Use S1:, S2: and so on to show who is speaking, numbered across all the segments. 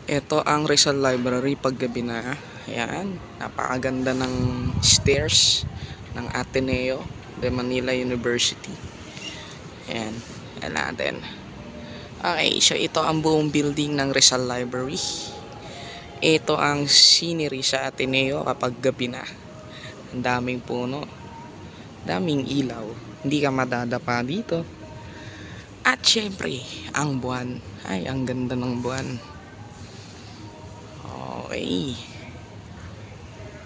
S1: Ito ang Rizal Library paggabi na. Ayan, napakaganda ng stairs ng Ateneo de Manila University. Ayan, ayan natin. Okay, so ito ang buong building ng Rizal Library. Ito ang scenery sa Ateneo kapag gabi na. Ang daming puno, daming ilaw, hindi ka madadapa dito. At syempre, ang buwan. Ay, ang ganda ng buwan. Okay.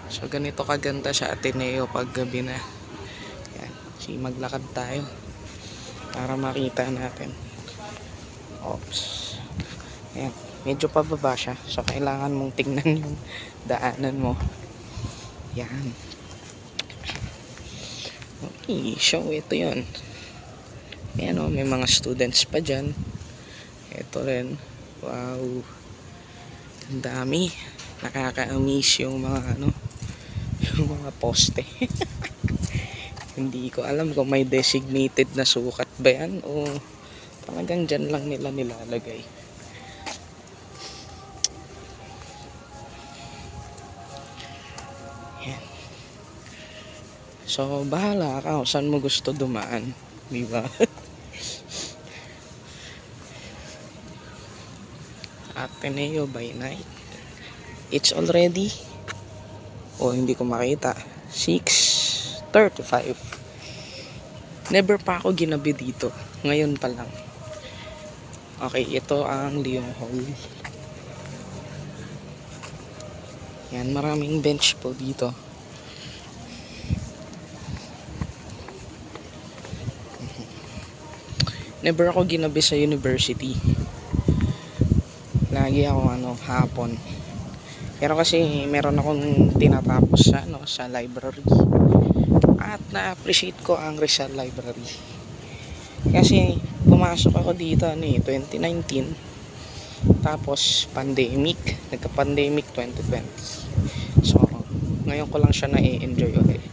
S1: So ganito kaganda sa Ateneo pag gabi na. Yan. So maglakad tayo para makita natin. Oops. Yan. Medyo pababa siya. So kailangan mong tingnan yung daanan mo. Yan. Okay. So ito yun. Ayan o. May mga students pa dyan. Ito rin. Wow. Ang dami. Nakaka-amaze yung mga yung mga poste. Hindi ko alam kung may designated na sukat ba yan o talagang dyan lang nila nilalagay. Yan. So bahala ka kung saan mo gusto dumaan, di ba? Ateneo by night. It's already hindi ko makita 6:35. Never pa ako ginabi dito, ngayon pa lang. Okay, ito ang Leong Hall. Yan, maraming bench po dito. Never ako ginabi sa university. Lagi ako hapon. Pero kasi meron akong tinatapos sa library. At na-appreciate ko ang Rizal Library. Kasi pumasok ako dito 2019. Tapos pandemic, nagka-pandemic 2020. So ngayon ko lang siya na-enjoy ulit.